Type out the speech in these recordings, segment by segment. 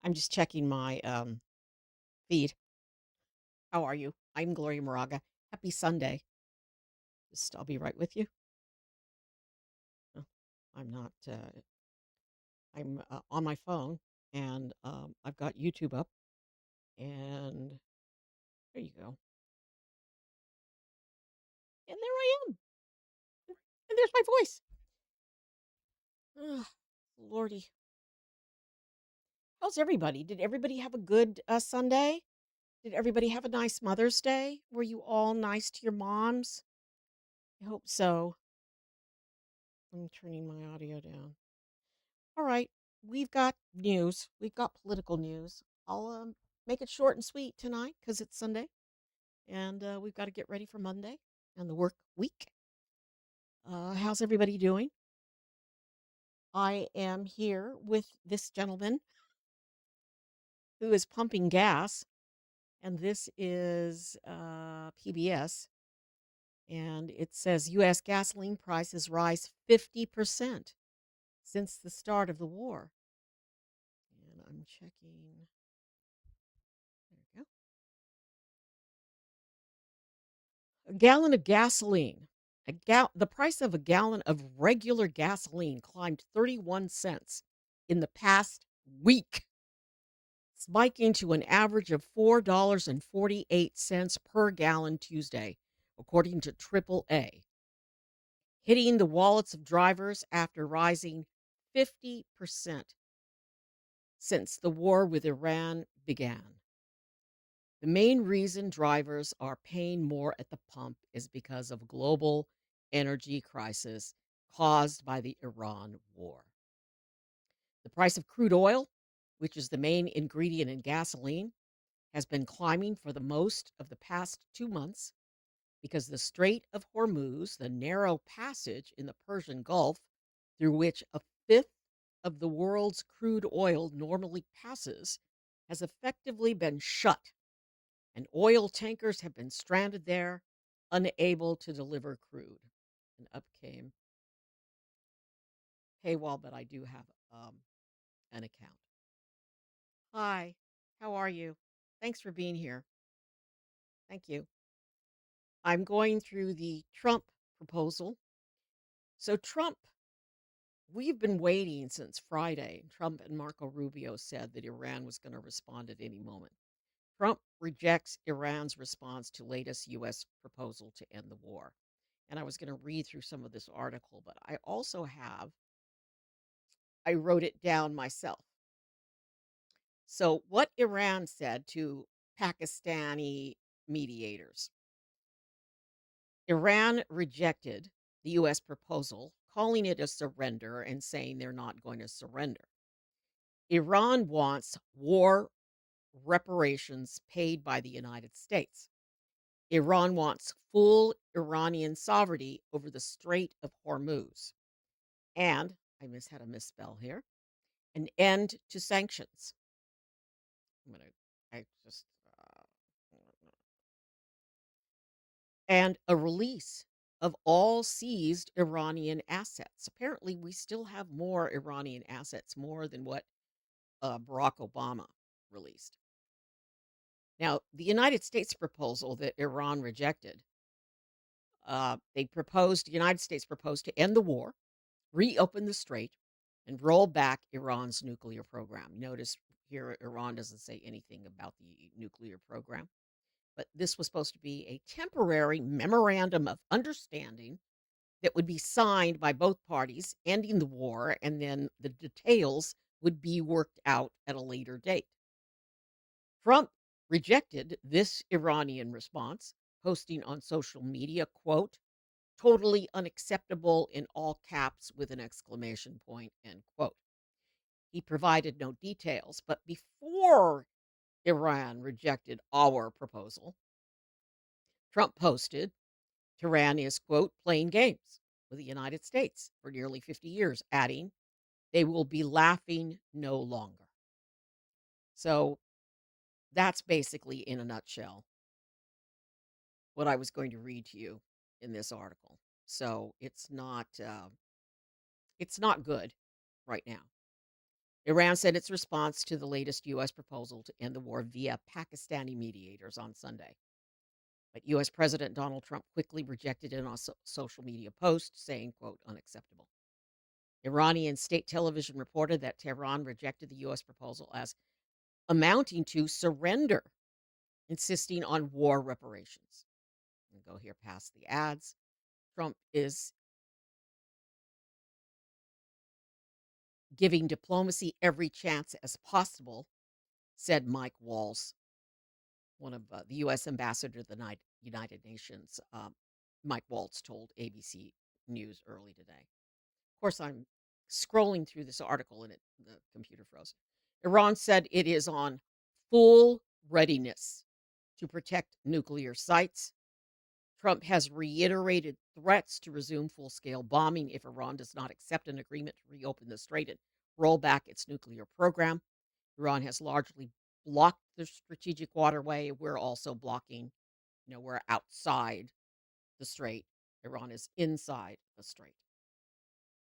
I'm just checking my feed. How are you? I'm Gloria Moraga. Happy Sunday. Just I'll be right with you. Oh, I'm not. I'm on my phone, and I've got YouTube up, and there you go. And there I am, and there's my voice. Ugh, Lordy, how's everybody? Did everybody have a good Sunday? Did everybody have a nice Mother's Day? Were you all nice to your moms? I hope so. I'm turning my audio down. All right, we've got news. We've got political news. I'll make it short and sweet tonight because it's Sunday, and we've got to get ready for Monday and the work week. How's everybody doing? I am here with this gentleman who is pumping gas, and this is PBS, and it says U.S. gasoline prices rise 50% since the start of the war. And I'm checking. There we go. A gallon of gasoline. The price of a gallon of regular gasoline climbed 31 cents in the past week, spiking to an average of $4.48 per gallon Tuesday, according to AAA, hitting the wallets of drivers after rising 50% since the war with Iran began. The main reason drivers are paying more at the pump is because of a global energy crisis caused by the Iran war. The price of crude oil, which is the main ingredient in gasoline, has been climbing for the most of the past 2 months because the Strait of Hormuz, the narrow passage in the Persian Gulf through which a fifth of the world's crude oil normally passes, has effectively been shut, and oil tankers have been stranded there, unable to deliver crude. And up came paywall, but I do have an account. Hi, how are you? Thanks for being here. Thank you. I'm going through the Trump proposal. So, Trump, we've been waiting since Friday. Trump and Marco Rubio said that Iran was going to respond at any moment. Trump rejects Iran's response to latest U.S. proposal to end the war. And I was going to read through some of this article, but I wrote it down myself. So, what Iran said to Pakistani mediators. Iran rejected the U.S. proposal, calling it a surrender and saying they're not going to surrender. Iran wants war reparations paid by the United States. Iran wants full Iranian sovereignty over the Strait of Hormuz. And, had a misspell here, an end to sanctions. I'm going to, I just, and a release of all seized Iranian assets. Apparently, we still have more Iranian assets, more than what Barack Obama released. Now, the United States proposal that Iran rejected, the United States proposed to end the war, reopen the strait, and roll back Iran's nuclear program. Notice here, Iran doesn't say anything about the nuclear program. But this was supposed to be a temporary memorandum of understanding that would be signed by both parties, ending the war, and then the details would be worked out at a later date. Trump rejected this Iranian response, posting on social media, quote, totally unacceptable in all caps with an exclamation point, end quote. He provided no details, but before Iran rejected our proposal, Trump posted, Tehran is, quote, playing games with the United States for nearly 50 years, adding, they will be laughing no longer. So that's basically, in a nutshell, what I was going to read to you in this article. So it's not good right now. Iran said its response to the latest U.S. proposal to end the war via Pakistani mediators on Sunday. But U.S. President Donald Trump quickly rejected it on a social media post, saying, quote, unacceptable. Iranian state television reported that Tehran rejected the U.S. proposal as amounting to surrender, insisting on war reparations. And go here past the ads. Trump is giving diplomacy every chance as possible, said Mike Walls, one of the U.S. ambassador to the United Nations. Mike Waltz told ABC News early today. Of course, I'm scrolling through this article and the computer froze. Iran said it is on full readiness to protect nuclear sites. Trump has reiterated threats to resume full-scale bombing if Iran does not accept an agreement to reopen the strait and roll back its nuclear program. Iran has largely blocked the strategic waterway. We're also blocking, we're outside the strait. Iran is inside the strait.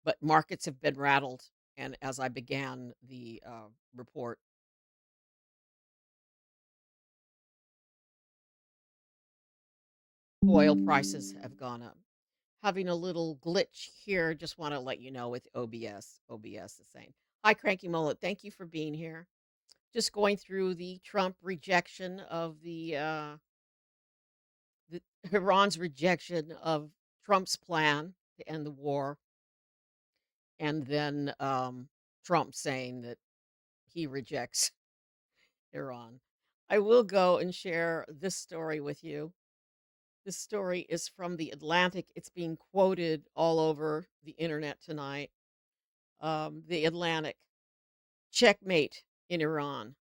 But markets have been rattled. And as I began the report, oil prices have gone up. Having a little glitch here. Just want to let you know with OBS. OBS is saying, hi, Cranky Mullet. Thank you for being here. Just going through the Trump rejection of the Iran's rejection of Trump's plan to end the war, and then Trump saying that he rejects Iran. I will go and share this story with you. This story is from The Atlantic. It's being quoted all over the internet tonight. The Atlantic. Checkmate in Iran.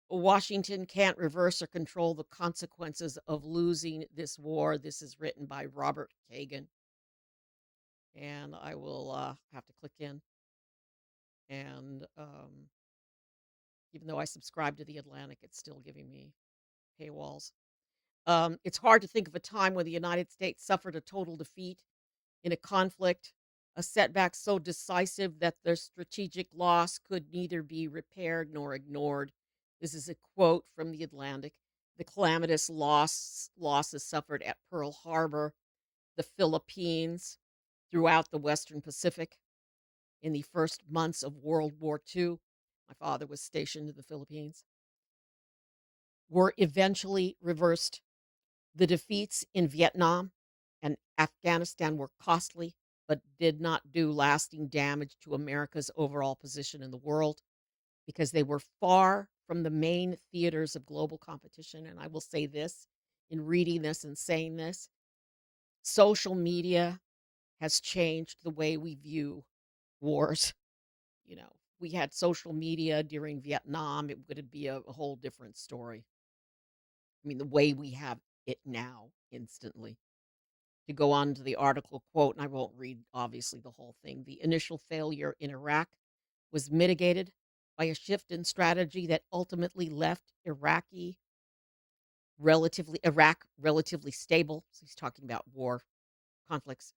Washington can't reverse or control the consequences of losing this war. This is written by Robert Kagan. And I will have to click in. And even though I subscribe to The Atlantic, it's still giving me paywalls. It's hard to think of a time when the United States suffered a total defeat in a conflict, a setback so decisive that their strategic loss could neither be repaired nor ignored. This is a quote from The Atlantic. The calamitous losses suffered at Pearl Harbor, the Philippines, throughout the Western Pacific in the first months of World War II. My father was stationed in the Philippines. Were eventually reversed. The defeats in Vietnam and Afghanistan were costly, but did not do lasting damage to America's overall position in the world because they were far from the main theaters of global competition. And I will say this in reading this and saying this, social media has changed the way we view wars. We had social media during Vietnam, it would be a whole different story. I mean, the way we have it now instantly. To go on to the article, quote, and I won't read, obviously, the whole thing. The initial failure in Iraq was mitigated by a shift in strategy that ultimately left Iraq relatively stable. So he's talking about war conflicts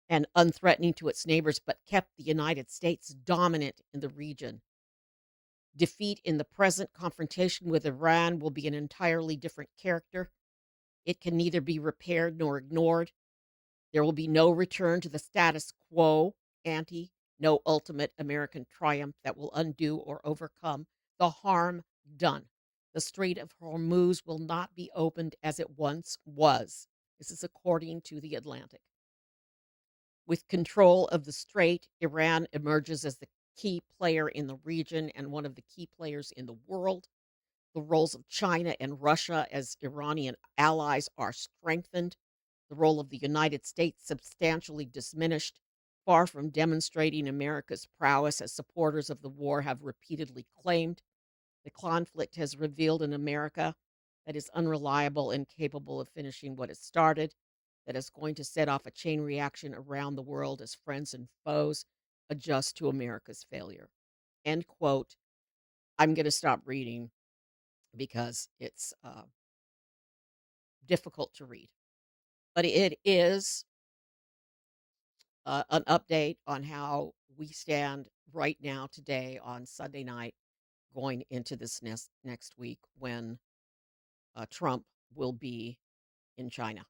and unthreatening to its neighbors, but kept the United States dominant in the region. Defeat in the present confrontation with Iran will be an entirely different character. It can neither be repaired nor ignored. There will be no return to the status quo ante, no ultimate American triumph that will undo or overcome the harm done. The Strait of Hormuz will not be opened as it once was. This is according to The Atlantic. With control of the strait, Iran emerges as the key player in the region and one of the key players in the world. The roles of China and Russia as Iranian allies are strengthened. The role of the United States substantially diminished. Far from demonstrating America's prowess, as supporters of the war have repeatedly claimed, the conflict has revealed an America that is unreliable and capable of finishing what it started, that is going to set off a chain reaction around the world as friends and foes adjust to America's failure. End quote. I'm going to stop reading because it's difficult to read. But it is an update on how we stand right now, today, on Sunday night, going into this next week when Trump will be in China.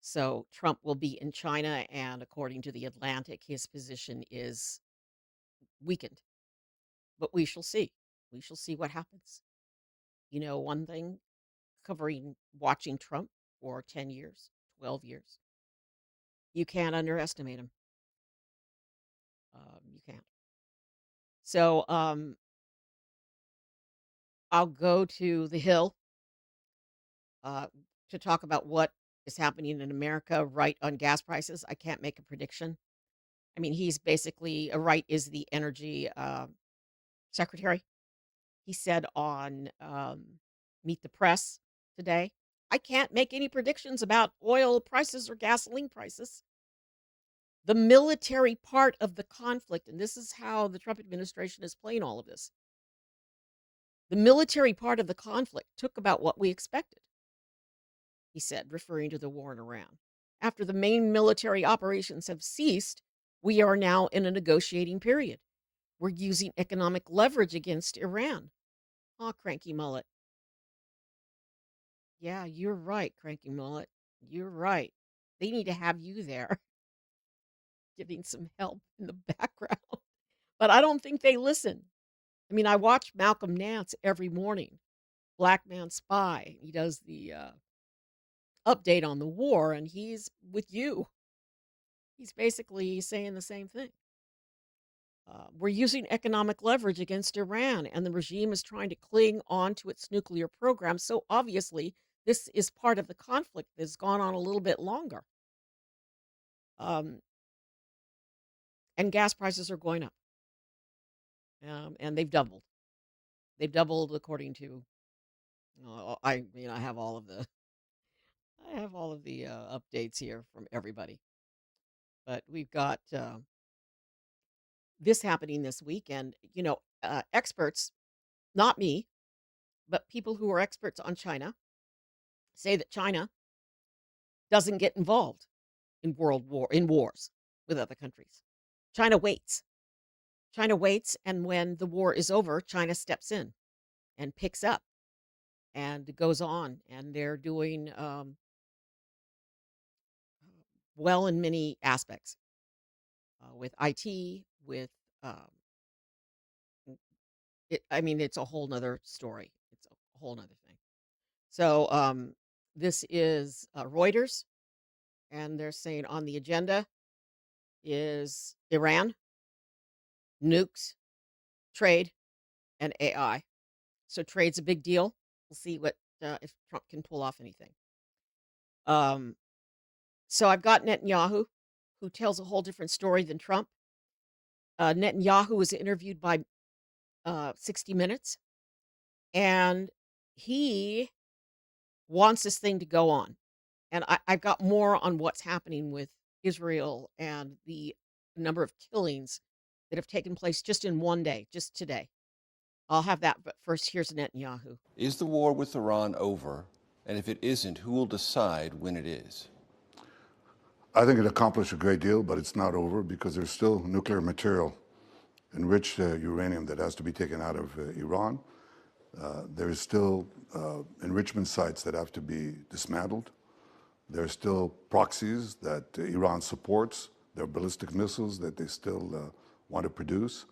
So Trump will be in China, and according to the Atlantic, his position is weakened. But we shall see. We shall see what happens. You know, one thing, watching Trump for 10 years, 12 years, you can't underestimate him. You can't. So I'll go to the Hill uh, to talk about what is happening in America right on gas prices. I can't make a prediction. I mean, he's basically, Wright is the energy secretary. He said on Meet the Press today, I can't make any predictions about oil prices or gasoline prices. The military part of the conflict, and this is how the Trump administration is playing all of this. The military part of the conflict took about what we expected, he said, referring to the war in Iran. After the main military operations have ceased, we are now in a negotiating period. We're using economic leverage against Iran. Aw, cranky mullet. Yeah, you're right, cranky mullet. You're right. They need to have you there giving some help in the background. But I don't think they listen. I mean, I watch Malcolm Nance every morning, Black Man Spy. He does the update on the war, and he's with you. He's basically saying the same thing. We're using economic leverage against Iran, and the regime is trying to cling on to its nuclear program. So obviously, this is part of the conflict that's gone on a little bit longer. Um, and gas prices are going up, and they've doubled. They've doubled according to I have all of the updates here from everybody. But we've got this happening this week, and experts, not me, but people who are experts on China, say that China doesn't get involved in wars with other countries. China waits. China waits, and when the war is over, China steps in and picks up and goes on, and they're doing well in many aspects with IT, with um, I mean, it's a whole nother story. It's a whole nother thing. So this is Reuters, and they're saying on the agenda is Iran, nukes, trade, and AI. So trade's a big deal. We'll see what if Trump can pull off anything. Um, so I've got Netanyahu, who tells a whole different story than Trump. Netanyahu was interviewed by 60 Minutes, and he wants this thing to go on. And I've got more on what's happening with Israel and the number of killings that have taken place just in one day, just today. I'll have that, but first, here's Netanyahu. Is the war with Iran over? And if it isn't, who will decide when it is? I think it accomplished a great deal, but it's not over because there's still nuclear material, enriched uranium that has to be taken out of Iran. There's still enrichment sites that have to be dismantled. There's still proxies that Iran supports. There are ballistic missiles that they still want to produce.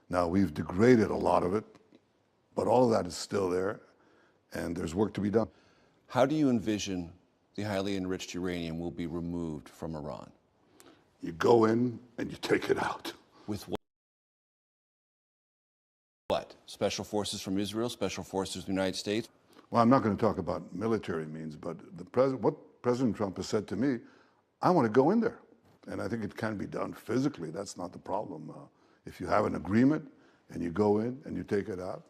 Now, we've degraded a lot of it, but all of that is still there, and there's work to be done. How do you envision the highly enriched uranium will be removed from Iran? You go in and you take it out. With what? Special forces from Israel? Special forces from the United States? Well, I'm not going to talk about military means, but what President Trump has said to me, I want to go in there. And I think it can be done physically. That's not the problem. If you have an agreement and you go in and you take it out,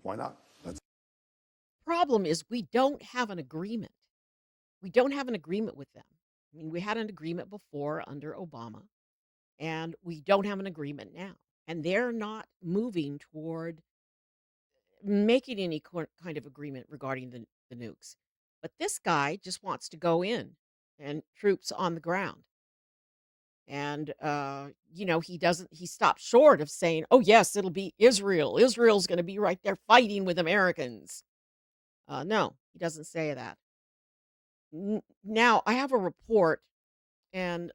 why not? Problem is, we don't have an agreement. We don't have an agreement with them. I mean, we had an agreement before under Obama, and we don't have an agreement now. And they're not moving toward making any kind of agreement regarding the nukes. But this guy just wants to go in and troops on the ground. And he stopped short of saying, "Oh yes, it'll be Israel. Israel's going to be right there fighting with Americans." No, he doesn't say that. Now, I have a report, and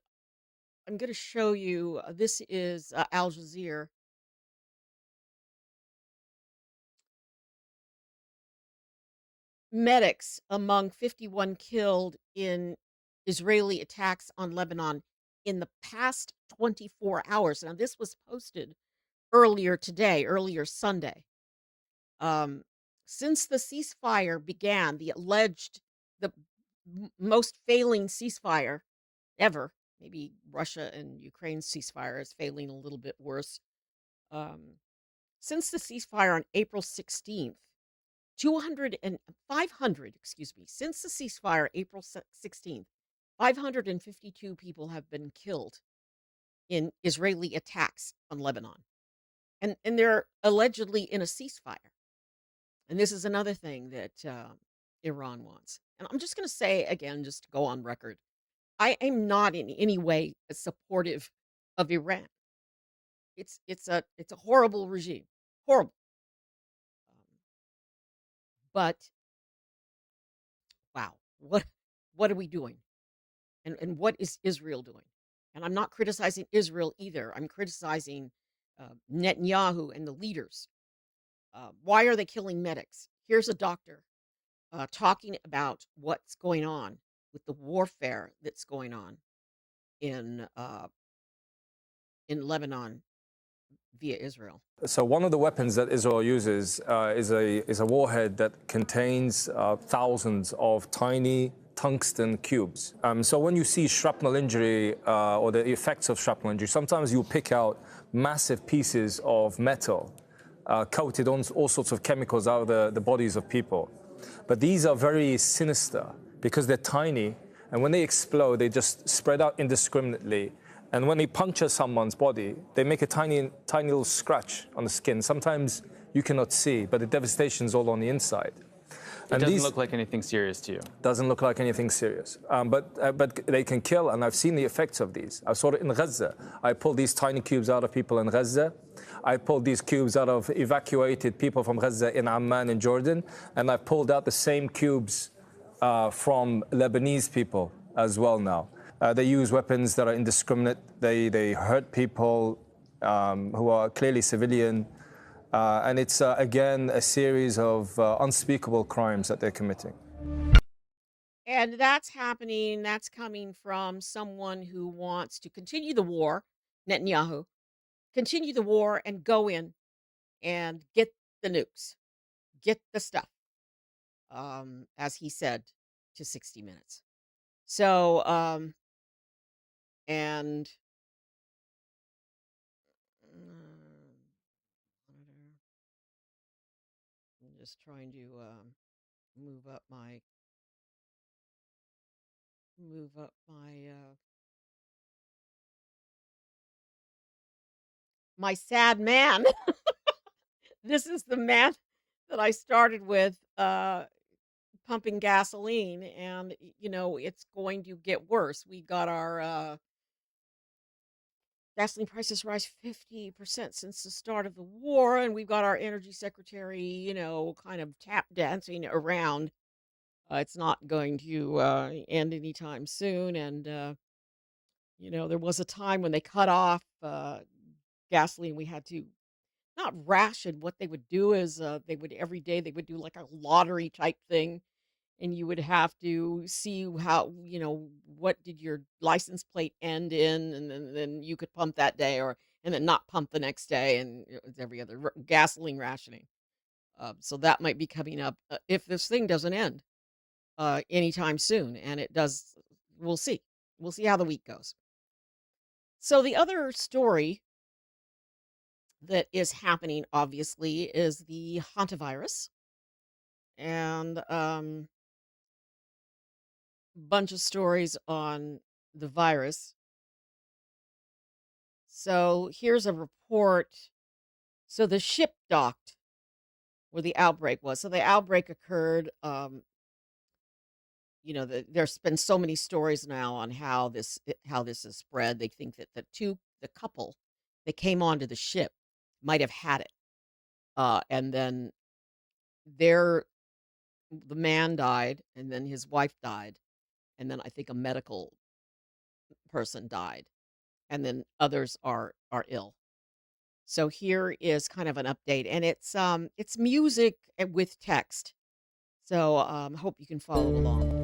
I'm going to show you. This is Al Jazeera. Medics among 51 killed in Israeli attacks on Lebanon in the past 24 hours. Now, this was posted earlier Sunday. Um, since the ceasefire began, the most failing ceasefire ever, maybe Russia and Ukraine's ceasefire is failing a little bit worse. Um, since the ceasefire on April 16th, 500, excuse me, since the ceasefire April 16th, 552 people have been killed in Israeli attacks on Lebanon. And they're allegedly in a ceasefire. And this is another thing that Iran wants. And I'm just going to say again, just to go on record, I am not in any way supportive of Iran. It's a horrible regime, horrible. Um, but wow, what are we doing? And what is Israel doing? And I'm not criticizing Israel either. I'm criticizing Netanyahu and the leaders. Why are they killing medics? Here's a doctor talking about what's going on with the warfare that's going on in Lebanon via Israel. So one of the weapons that Israel uses is a warhead that contains thousands of tiny tungsten cubes. So when you see shrapnel injury or the effects of shrapnel injury, sometimes you pick out massive pieces of metal coated on all sorts of chemicals out of the bodies of people. But these are very sinister because they're tiny, and when they explode, they just spread out indiscriminately. And when they puncture someone's body, they make a tiny little scratch on the skin. Sometimes you cannot see, but the devastation's all on the inside. It doesn't look like anything serious to you. Doesn't look like anything serious. But they can kill, and I've seen the effects of these. I saw it in Gaza. I pulled these tiny cubes out of people in Gaza. I pulled these cubes out of evacuated people from Gaza in Amman in Jordan. And I pulled out the same cubes from Lebanese people as well now. They use weapons that are indiscriminate. They hurt people who are clearly civilian. And it's, again, a series of unspeakable crimes that they're committing. And that's happening, that's coming from someone who wants to continue the war, Netanyahu, continue the war and go in and get the nukes, get the stuff, as he said to 60 Minutes. So, and I'm just trying to move up my my sad man. This is the man that I started with pumping gasoline, and it's going to get worse. We got our gasoline prices rise 50% since the start of the war, and we've got our energy secretary, kind of tap dancing around. It's not going to end anytime soon, and there was a time when they cut off gasoline. We had to not ration. What they would do is they would every day they would do like a lottery type thing, and you would have to see how what did your license plate end in, and then you could pump that day, and then not pump the next day, and it was every other gasoline rationing. So that might be coming up if this thing doesn't end anytime soon, and it does. We'll see how the week goes. So the other story that is happening, obviously, is the Hantavirus, and bunch of stories on the virus. So here's a report. So the ship docked where the outbreak was. So the outbreak occurred there's been so many stories now on how this is spread. They think that the couple that came onto the ship might have had it, and then their the man died, and then his wife died, and then I think a medical person died, and then others are ill. So here is kind of an update, and it's music with text. So hope you can follow along.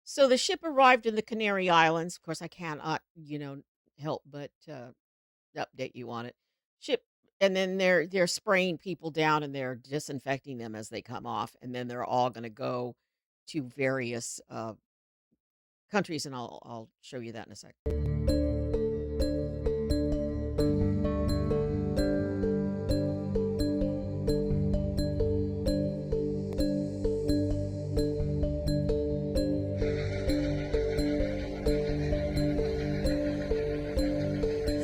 So the ship arrived in the Canary Islands. Of course, I cannot, help but update you on it. Ship, and then they're spraying people down and they're disinfecting them as they come off, and then they're all going to go to various countries, and I'll show you that in a sec.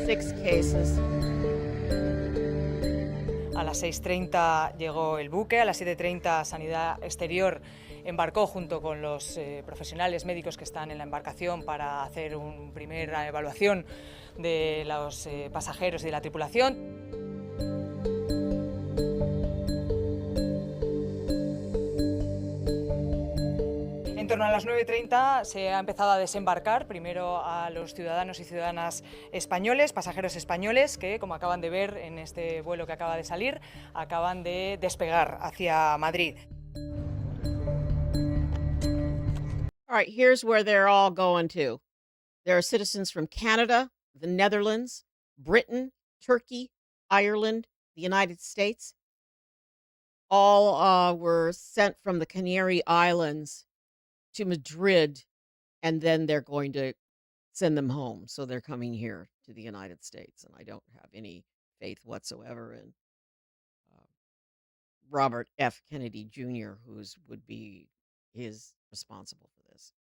6 cases. A las 6:30 llegó el buque, a las 7:30 Sanidad Exterior embarcó junto con los profesionales médicos que están en la embarcación para hacer una primera evaluación de los pasajeros y de la tripulación. En torno a las 9:30 se ha empezado a desembarcar primero a los ciudadanos y ciudadanas españoles, pasajeros españoles, que, como acaban de ver en este vuelo que acaba de salir, acaban de despegar hacia Madrid. All right, here's where they're all going to. There are citizens from Canada, the Netherlands, Britain, Turkey, Ireland, the United States. All were sent from the Canary Islands to Madrid, and then they're going to send them home. So they're coming here to the United States, and I don't have any faith whatsoever in Robert F. Kennedy Jr., would be responsible for this.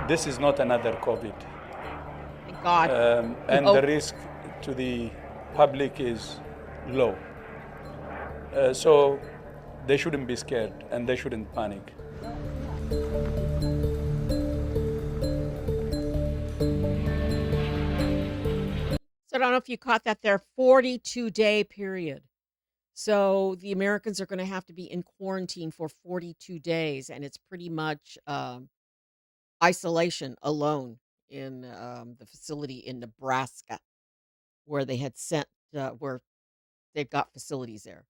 This is not another COVID. Thank God. And the risk to the public is low. So they shouldn't be scared and they shouldn't panic. So I don't know if you caught that there, 42-day period. So the Americans are going to have to be in quarantine for 42 days, and it's pretty much isolation alone in the facility in Nebraska, where they had sent, where they've got facilities there.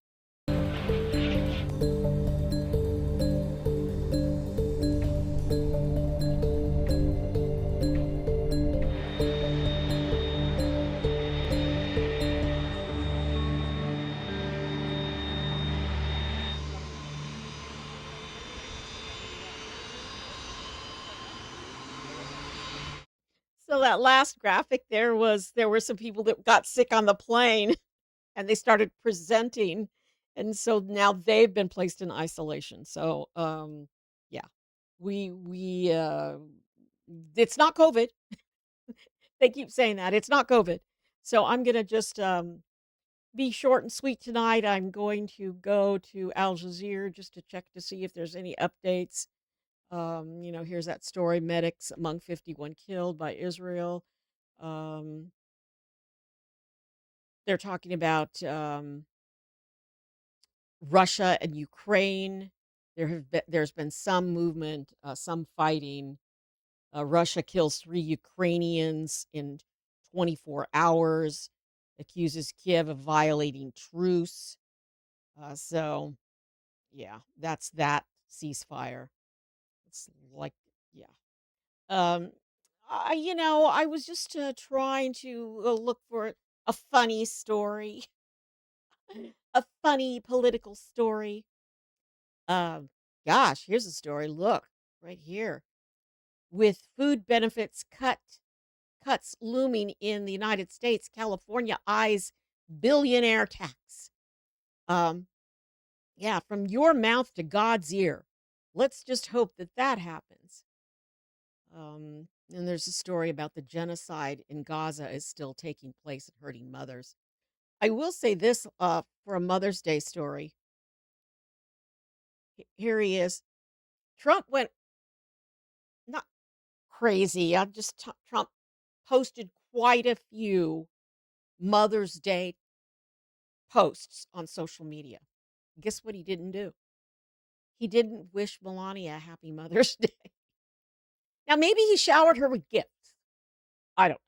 So that last graphic there were some people that got sick on the plane and they started presenting, and so now they've been placed in isolation. So yeah. We it's not COVID. They keep saying that. It's not COVID. So I'm going to just be short and sweet tonight. I'm going to go to Al Jazeera just to check to see if there's any updates. Here's that story: medics among 51 killed by Israel. They're talking about Russia and Ukraine. There's been some movement, some fighting. Russia kills 3 Ukrainians in 24 hours. Accuses Kiev of violating truce. So, yeah, that's that ceasefire. It's like, yeah. I was just trying to look for a funny story, a funny political story. Gosh, here's a story. Look, right here. with food benefits cuts looming in the United States, California eyes billionaire tax. Yeah, from your mouth to God's ear. Let's just hope that that happens. And there's a story about the genocide in Gaza is still taking place and hurting mothers. I will say this for a Mother's Day story. Here he is. Trump went not crazy. Trump posted quite a few Mother's Day posts on social media. Guess what he didn't do? He didn't wish Melania a happy Mother's Day. Now, maybe he showered her with gifts. I don't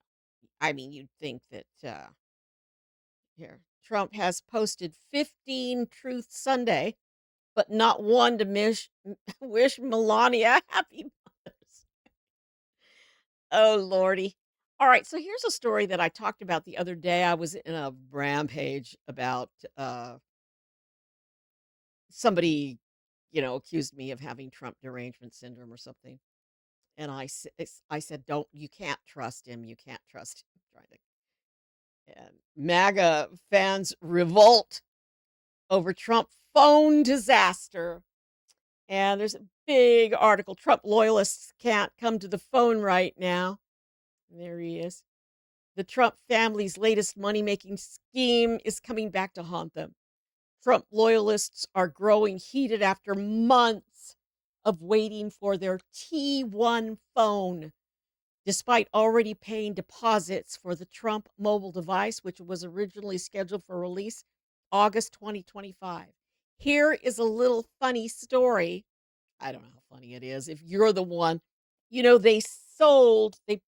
know. I mean, you'd think that here, Trump has posted 15 Truth Sunday, but not one to wish Melania happy Mother's. Oh, Lordy. All right, so here's a story that I talked about the other day. I was in a rampage about somebody, accused me of having Trump derangement syndrome or something. And I said, you can't trust him. You can't trust him. And MAGA fans revolt over Trump phone disaster. And there's a big article. Trump loyalists can't come to the phone right now. And there he is. The Trump family's latest money-making scheme is coming back to haunt them. Trump loyalists are growing heated after months of waiting for their T1 phone, despite already paying deposits for the Trump mobile device, which was originally scheduled for release August 2025. Here is a little funny story. I don't know how funny it is if you're the one. They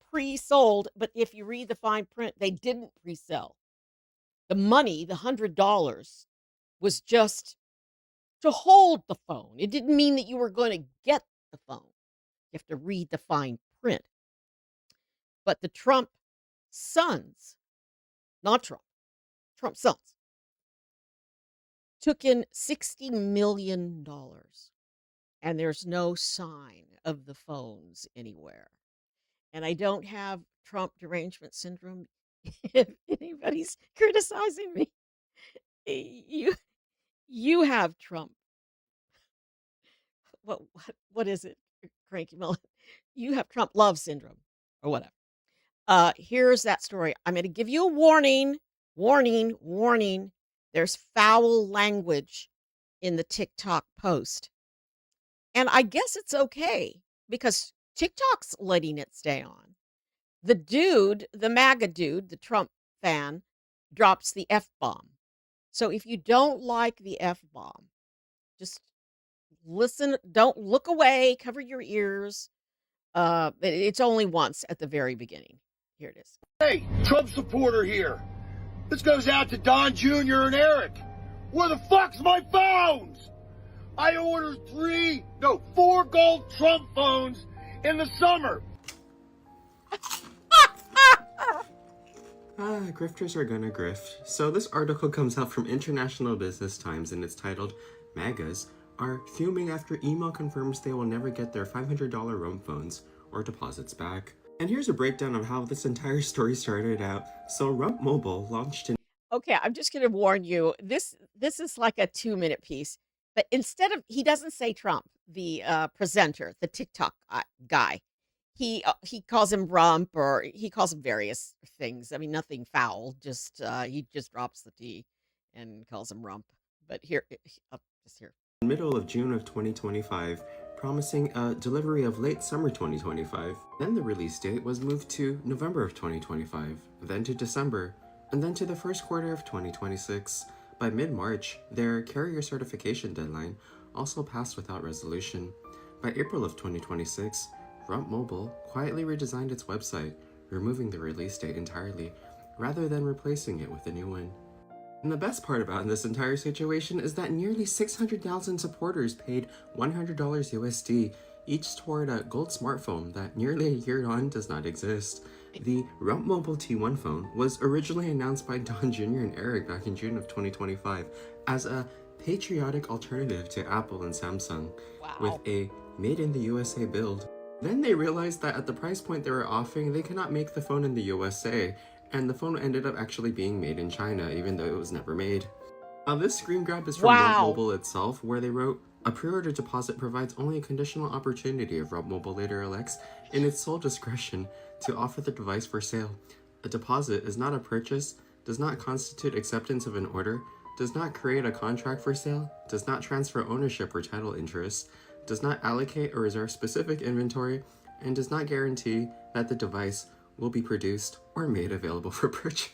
pre-sold, but if you read the fine print, they didn't pre-sell. The money, the $100, was just to hold the phone. It didn't mean that you were going to get the phone. You have to read the fine print. But the Trump sons, not Trump sons, took in $60 million. And there's no sign of the phones anywhere. And I don't have Trump derangement syndrome. If anybody's criticizing me, you have Trump. What is it, Cranky Mullet? You have Trump love syndrome or whatever. Here's that story. I'm going to give you a warning. Warning. There's foul language in the TikTok post. And I guess it's okay because TikTok's letting it stay on. The MAGA dude, the Trump fan, drops the F-bomb. So if you don't like the F-bomb, just listen, don't look away, cover your ears. It's only once at the very beginning. Here it is. Hey, Trump supporter here. This goes out to Don Jr. and Eric. Where the fuck's my phones? I ordered 4 gold Trump phones in the summer. Grifters are gonna grift. So this article comes out from International Business Times and it's titled, MAGAs are fuming after email confirms they will never get their $500 roam phones or deposits back. And here's a breakdown of how this entire story started out. So Rump Mobile launched in... Okay, I'm just going to warn you. This is like a 2-minute piece. But instead of, he doesn't say Trump, the presenter, the TikTok guy. He calls him Rump, or he calls him various things. I mean, nothing foul. Just he just drops the T and calls him Rump. But here. Middle of June of 2025, promising a delivery of late summer 2025. Then the release date was moved to November of 2025, then to December, and then to the first quarter of 2026. By mid-March, their carrier certification deadline also passed without resolution. By April of 2026, Rump Mobile quietly redesigned its website, removing the release date entirely, rather than replacing it with a new one. And the best part about this entire situation is that nearly 600,000 supporters paid $100 USD each toward a gold smartphone that nearly a year on does not exist. The Rump Mobile T1 phone was originally announced by Don Jr. and Eric back in June of 2025 as a patriotic alternative to Apple and Samsung, with a made in the USA build. Then they realized that at the price point they were offering, they cannot make the phone in the USA, and the phone ended up actually being made in China, even though it was never made. Now, this screen grab is from Rump Wow. Mobile itself, where they wrote, "A pre-order deposit provides only a conditional opportunity of Rump Mobile later elects, in its sole discretion, to offer the device for sale. A deposit is not a purchase, does not constitute acceptance of an order, does not create a contract for sale, does not transfer ownership or title interests, does not allocate or reserve specific inventory, and does not guarantee that the device will be produced or made available for purchase."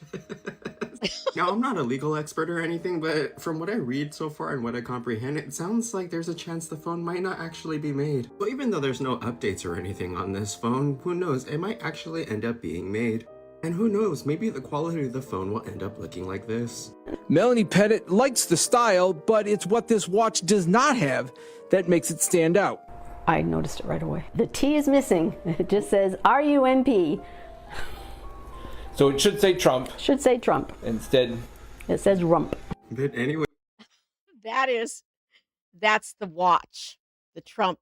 Now, I'm not a legal expert or anything, but from what I read so far and what I comprehend, it sounds like there's a chance the phone might not actually be made. So even though there's no updates or anything on this phone, who knows, it might actually end up being made. And who knows, maybe the quality of the phone will end up looking like this. Melanie Pettit likes the style, but it's what this watch does not have that makes it stand out. I noticed it right away. The T is missing. It just says RUMP. So it should say Trump. Should say Trump. Instead, it says rump. But anyway. That's the watch. The Trump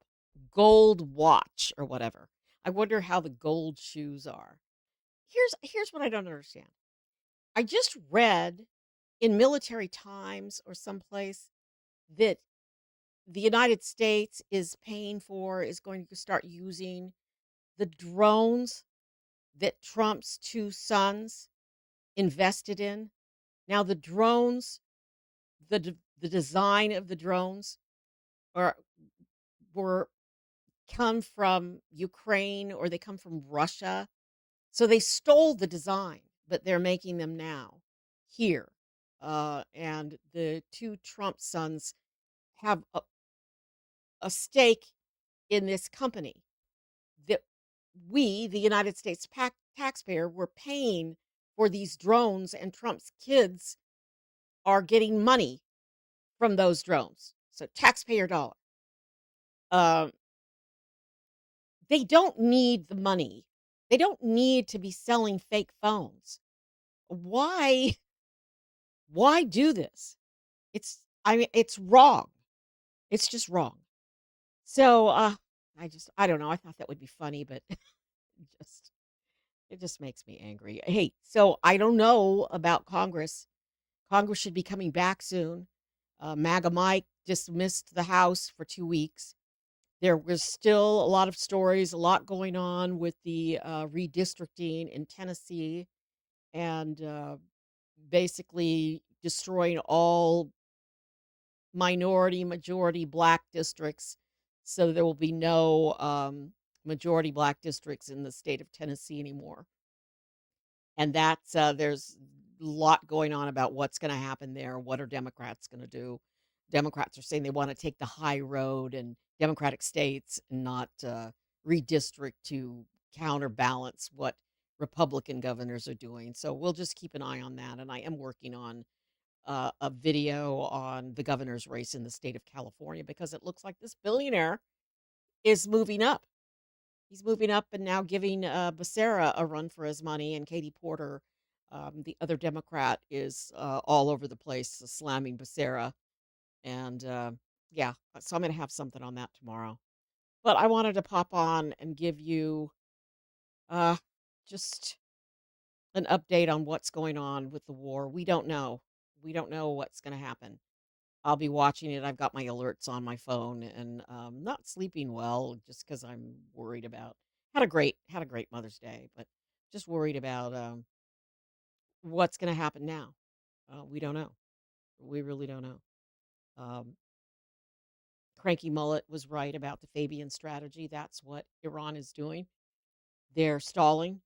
gold watch or whatever. I wonder how the gold shoes are. Here's what I don't understand. I just read in Military Times or someplace that the United States is going to start using the drones that Trump's two sons invested in. Now the drones, the design of the drones come from Ukraine or they come from Russia. So they stole the design, but they're making them now here. And the two Trump sons have a stake in this company that we, the United States taxpayer, were paying for these drones, and Trump's kids are getting money from those drones. So taxpayer dollar. They don't need the money. They don't need to be selling fake phones. Why do this? It's wrong. It's just wrong. So I don't know. I thought that would be funny, but it just makes me angry. Hey, so I don't know about Congress. Congress should be coming back soon. MAGA Mike dismissed the House for 2 weeks. There was still a lot of stories, a lot going on with the redistricting in Tennessee and basically destroying all majority black districts. So there will be no majority black districts in the state of Tennessee anymore. And that's there's a lot going on about what's going to happen there. What are Democrats going to do? Democrats are saying they want to take the high road in Democratic states and not redistrict to counterbalance what Republican governors are doing. So we'll just keep an eye on that. And I am working on a video on the governor's race in the state of California because it looks like this billionaire is moving up. He's moving up and now giving Becerra a run for his money, and Katie Porter, the other Democrat, is all over the place slamming Becerra. And yeah, so I'm going to have something on that tomorrow. But I wanted to pop on and give you just an update on what's going on with the war. We don't know. We don't know what's going to happen. I'll be watching it. I've got my alerts on my phone and not sleeping well just because I'm worried about. Had a great Mother's Day, but just worried about what's going to happen now. We don't know. We really don't know. Cranky Mullet was right about the Fabian strategy. That's what Iran is doing. They're stalling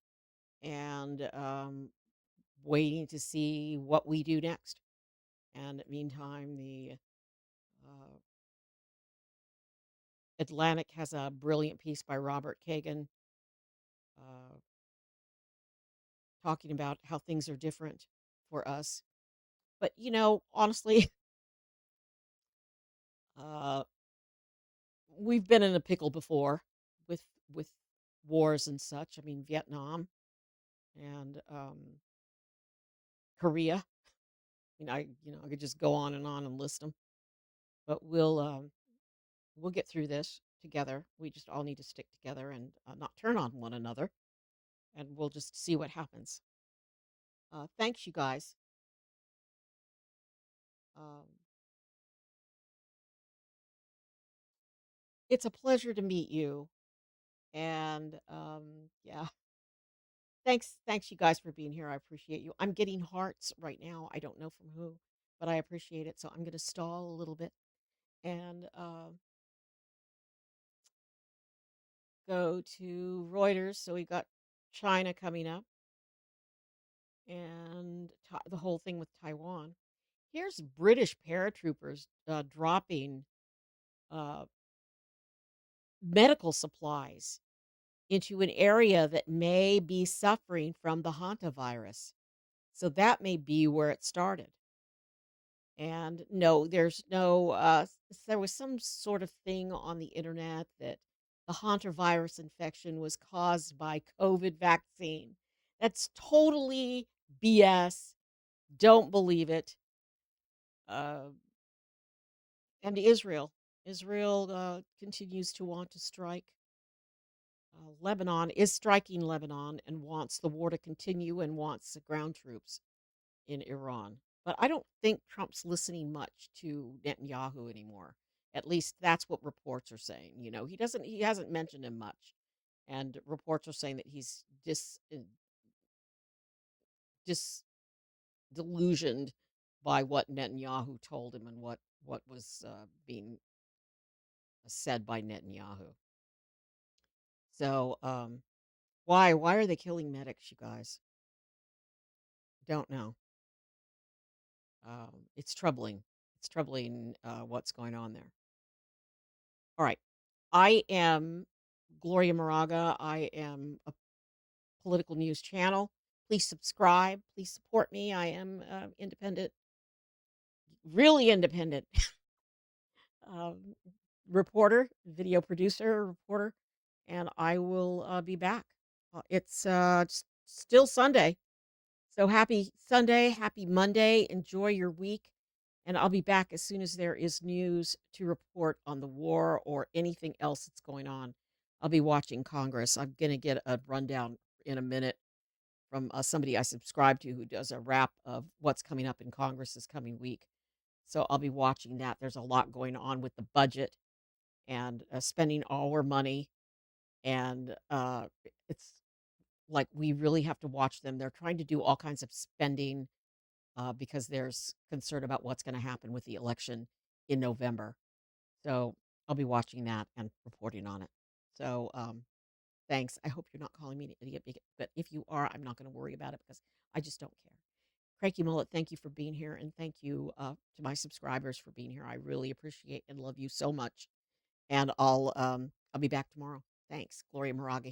and waiting to see what we do next. And meantime, the Atlantic has a brilliant piece by Robert Kagan talking about how things are different for us. But, honestly, we've been in a pickle before with wars and such. I mean, Vietnam and Korea. I could just go on and list them. But we'll get through this together. We just all need to stick together and not turn on one another, and we'll just see what happens. Thanks, you guys. Um, it's a pleasure to meet you, and yeah, thanks, you guys, for being here. I appreciate you. I'm getting hearts right now. I don't know from who, but I appreciate it. So I'm going to stall a little bit and go to Reuters. So we got China coming up and the whole thing with Taiwan. Here's British paratroopers dropping uh, medical supplies into an area that may be suffering from the Hantavirus. So that may be where it started. And no, there's no, there was some sort of thing on the internet that the hantavirus infection was caused by COVID vaccine. That's totally BS. Don't believe it. Uh, and Israel continues to want to strike. Lebanon is striking Lebanon and wants the war to continue and wants the ground troops in Iran. But I don't think Trump's listening much to Netanyahu anymore. At least that's what reports are saying. You know, he hasn't mentioned him much. And reports are saying that he's disillusioned by what Netanyahu told him and what was being said by Netanyahu. So, why are they killing medics, you guys? Don't know. It's troubling. It's troubling what's going on there. All right. I am Gloria Moraga. I am a political news channel. Please subscribe. Please support me. I am independent, really independent um, reporter, video producer, reporter, and I will be back. It's still Sunday. So happy Sunday, happy Monday. Enjoy your week. And I'll be back as soon as there is news to report on the war or anything else that's going on. I'll be watching Congress. I'm going to get a rundown in a minute from somebody I subscribe to who does a wrap of what's coming up in Congress this coming week. So I'll be watching that. There's a lot going on with the budget and spending all our money. And it's like we really have to watch them. They're trying to do all kinds of spending because there's concern about what's going to happen with the election in November. So I'll be watching that and reporting on it. So thanks. I hope you're not calling me an idiot, but if you are, I'm not going to worry about it because I just don't care. Cranky Mullet, thank you for being here, and thank you to my subscribers for being here. I really appreciate and love you so much. And I'll be back tomorrow. Thanks, Gloria Moraga here.